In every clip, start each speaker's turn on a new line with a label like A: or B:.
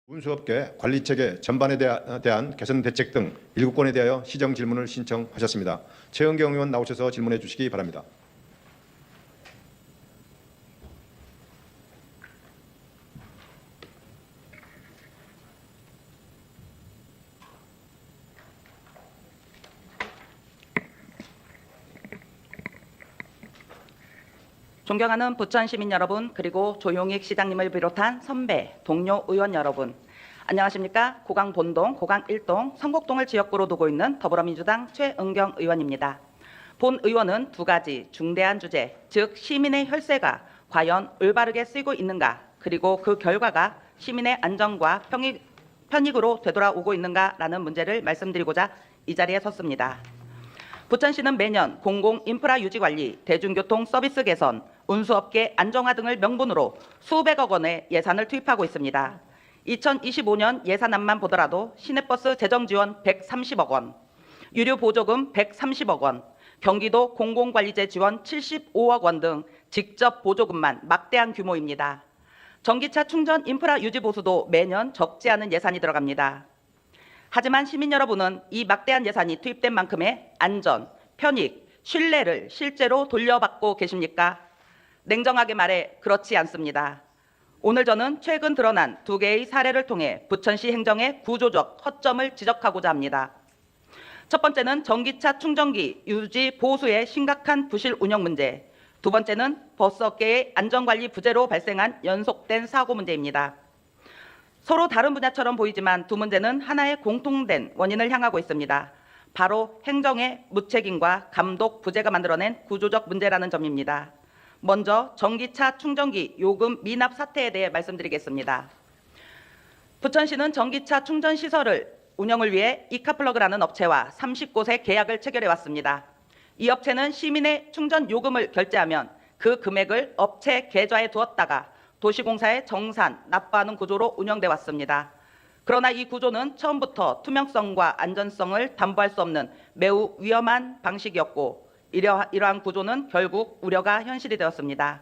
A: 운수업계 관리체계 전반에 대한 개선 대책 등 7건에 대하여 시정 질문을 신청하셨습니다. 최은경 의원 나오셔서 질문해 주시기 바랍니다.
B: 존경하는 부천 시민 여러분, 그리고 조용익 시장님을 비롯한 선배, 동료 의원 여러분, 안녕하십니까? 고강 본동, 고강 1동, 성곡동을 지역구로 두고 있는 더불어민주당 최은경 의원입니다. 본 의원은 두 가지 중대한 주제, 즉 시민의 혈세가 과연 올바르게 쓰이고 있는가, 그리고 그 결과가 시민의 안전과 편익으로 되돌아오고 있는가라는 문제를 말씀드리고자 이 자리에 섰습니다. 부천시는 매년 공공 인프라 유지 관리, 대중교통 서비스 개선, 운수업계 안정화 등을 명분으로 수백억 원의 예산을 투입하고 있습니다. 2025년 예산안만 보더라도 시내버스 재정 지원 130억 원, 유류 보조금 130억 원, 경기도 공공관리재 지원 75억 원 등 직접 보조금만 막대한 규모입니다. 전기차 충전 인프라 유지 보수도 매년 적지 않은 예산이 들어갑니다. 하지만 시민 여러분은 이 막대한 예산이 투입된 만큼의 안전, 편익, 신뢰를 실제로 돌려받고 계십니까? 냉정하게 말해 그렇지 않습니다. 오늘 저는 최근 드러난 두 개의 사례를 통해 부천시 행정의 구조적 허점을 지적하고자 합니다. 첫 번째는 전기차 충전기 유지 보수의 심각한 부실 운영 문제, 두 번째는 버스업계의 안전관리 부재로 발생한 연속된 사고 문제입니다. 서로 다른 분야처럼 보이지만 두 문제는 하나의 공통된 원인을 향하고 있습니다. 바로 행정의 무책임과 감독 부재가 만들어낸 구조적 문제라는 점입니다. 먼저 전기차 충전기 요금 미납 사태에 대해 말씀드리겠습니다. 부천시는 전기차 충전 시설을 운영을 위해 이카플러그라는 업체와 30곳의 계약을 체결해 왔습니다. 이 업체는 시민의 충전 요금을 결제하면 그 금액을 업체 계좌에 두었다가 도시공사에 정산, 납부하는 구조로 운영돼 왔습니다. 그러나 이 구조는 처음부터 투명성과 안전성을 담보할 수 없는 매우 위험한 방식이었고 이러한 구조는 결국 우려가 현실이 되었습니다.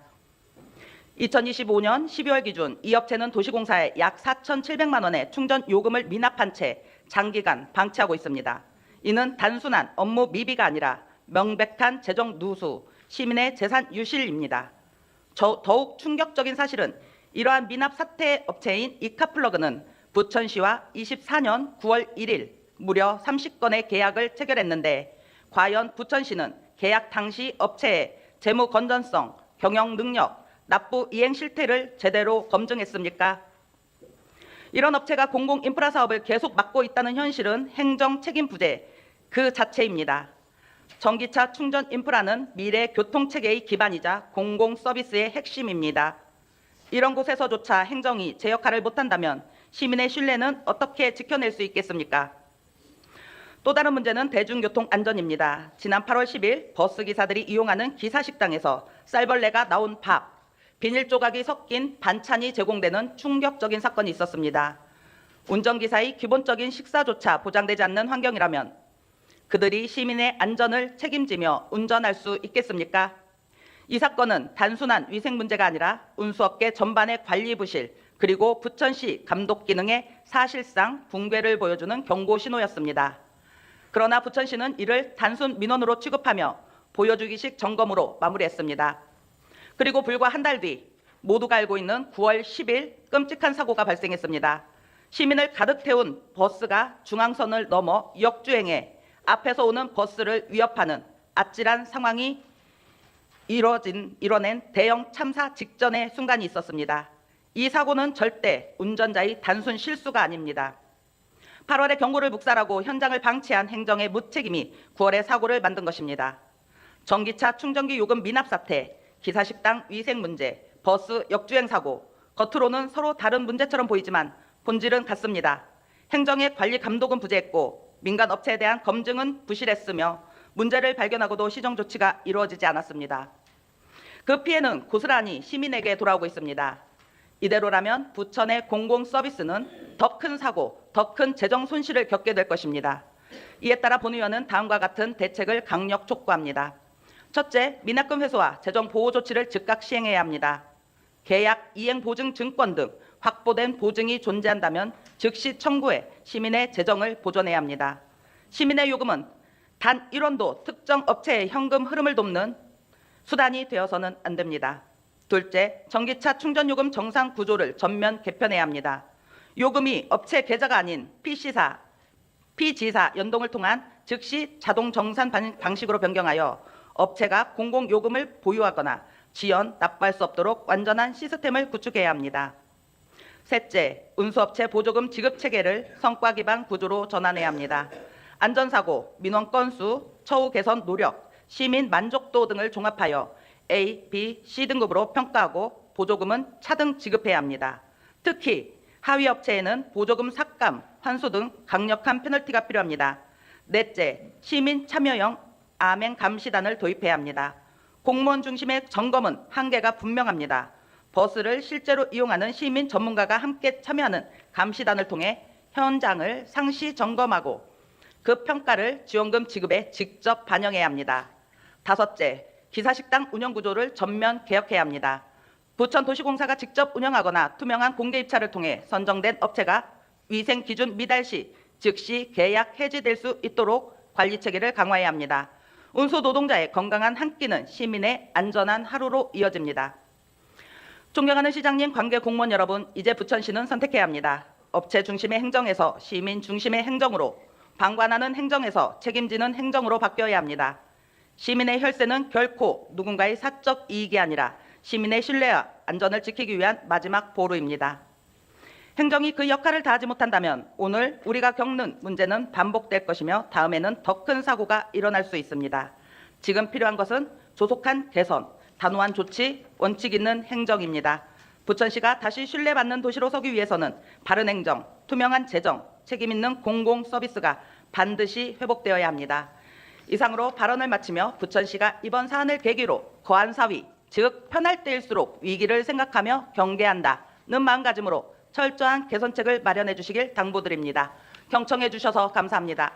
B: 2025년 12월 기준 이 업체는 도시공사에 약 4,700만 원의 충전 요금을 미납한 채 장기간 방치하고 있습니다. 이는 단순한 업무 미비가 아니라 명백한 재정 누수, 시민의 재산 유실입니다. 더욱 충격적인 사실은 이러한 미납 사태 업체인 이카플러그는 부천시와 24년 9월 1일 무려 30건의 계약을 체결했는데 과연 부천시는 계약 당시 업체의 재무 건전성, 경영 능력, 납부 이행 실태를 제대로 검증했습니까? 이런 업체가 공공 인프라 사업을 계속 맡고 있다는 현실은 행정 책임 부재 그 자체입니다. 전기차 충전 인프라는 미래 교통체계의 기반이자 공공 서비스의 핵심입니다. 이런 곳에서조차 행정이 제 역할을 못한다면 시민의 신뢰는 어떻게 지켜낼 수 있겠습니까? 또 다른 문제는 대중교통 안전입니다. 지난 8월 10일 버스기사들이 이용하는 기사식당에서 쌀벌레가 나온 밥, 비닐 조각이 섞인 반찬이 제공되는 충격적인 사건이 있었습니다. 운전기사의 기본적인 식사조차 보장되지 않는 환경이라면 그들이 시민의 안전을 책임지며 운전할 수 있겠습니까? 이 사건은 단순한 위생 문제가 아니라 운수업계 전반의 관리 부실, 그리고 부천시 감독 기능의 사실상 붕괴를 보여주는 경고 신호였습니다. 그러나 부천시는 이를 단순 민원으로 취급하며 보여주기식 점검으로 마무리했습니다. 그리고 불과 한 달 뒤 모두가 알고 있는 9월 10일 끔찍한 사고가 발생했습니다. 시민을 가득 태운 버스가 중앙선을 넘어 역주행해 앞에서 오는 버스를 위협하는 아찔한 상황이 이뤄낸 대형 참사 직전의 순간이 있었습니다. 이 사고는 절대 운전자의 단순 실수가 아닙니다. 8월에 경고를 묵살하고 현장을 방치한 행정의 무책임이 9월에 사고를 만든 것입니다. 전기차 충전기 요금 미납 사태, 기사식당 위생 문제, 버스 역주행 사고, 겉으로는 서로 다른 문제처럼 보이지만 본질은 같습니다. 행정의 관리 감독은 부재했고 민간 업체에 대한 검증은 부실했으며 문제를 발견하고도 시정 조치가 이루어지지 않았습니다. 그 피해는 고스란히 시민에게 돌아오고 있습니다. 이대로라면 부천의 공공 서비스는 더 큰 사고, 더 큰 재정 손실을 겪게 될 것입니다. 이에 따라 본 의원은 다음과 같은 대책을 강력 촉구합니다. 첫째, 미납금 회수와 재정 보호 조치를 즉각 시행해야 합니다. 계약 이행 보증 증권 등 확보된 보증이 존재한다면 즉시 청구해 시민의 재정을 보존해야 합니다. 시민의 요금은 단 1원도 특정 업체의 현금 흐름을 돕는 수단이 되어서는 안 됩니다. 둘째, 전기차 충전요금 정상 구조를 전면 개편해야 합니다. 요금이 업체 계좌가 아닌 피지사 연동을 통한 즉시 자동 정산 방식으로 변경하여 업체가 공공요금을 보유하거나 지연, 납부할 수 없도록 완전한 시스템을 구축해야 합니다. 셋째, 운수업체 보조금 지급 체계를 성과 기반 구조로 전환해야 합니다. 안전사고, 민원 건수, 처우 개선 노력, 시민 만족도 등을 종합하여 A, B, C 등급으로 평가하고 보조금은 차등 지급해야 합니다. 특히 하위 업체에는 보조금 삭감, 환수 등 강력한 페널티가 필요합니다. 넷째, 시민 참여형 아멘 감시단을 도입해야 합니다. 공무원 중심의 점검은 한계가 분명합니다. 버스를 실제로 이용하는 시민 전문가가 함께 참여하는 감시단을 통해 현장을 상시 점검하고 그 평가를 지원금 지급에 직접 반영해야 합니다. 다섯째, 기사식당 운영 구조를 전면 개혁해야 합니다. 부천도시공사가 직접 운영하거나 투명한 공개 입찰을 통해 선정된 업체가 위생 기준 미달 시 즉시 계약 해지될 수 있도록 관리 체계를 강화해야 합니다. 운수 노동자의 건강한 한 끼는 시민의 안전한 하루로 이어집니다. 존경하는 시장님, 관계 공무원 여러분, 이제 부천시는 선택해야 합니다. 업체 중심의 행정에서 시민 중심의 행정으로, 방관하는 행정에서 책임지는 행정으로 바뀌어야 합니다. 시민의 혈세는 결코 누군가의 사적 이익이 아니라 시민의 신뢰와 안전을 지키기 위한 마지막 보루입니다. 행정이 그 역할을 다하지 못한다면 오늘 우리가 겪는 문제는 반복될 것이며 다음에는 더 큰 사고가 일어날 수 있습니다. 지금 필요한 것은 조속한 개선, 단호한 조치, 원칙 있는 행정입니다. 부천시가 다시 신뢰받는 도시로 서기 위해서는 바른 행정, 투명한 재정, 책임 있는 공공 서비스가 반드시 회복되어야 합니다. 이상으로 발언을 마치며 부천시가 이번 사안을 계기로 거한 사위, 즉 편할 때일수록 위기를 생각하며 경계한다는 마음가짐으로 철저한 개선책을 마련해 주시길 당부드립니다. 경청해 주셔서 감사합니다.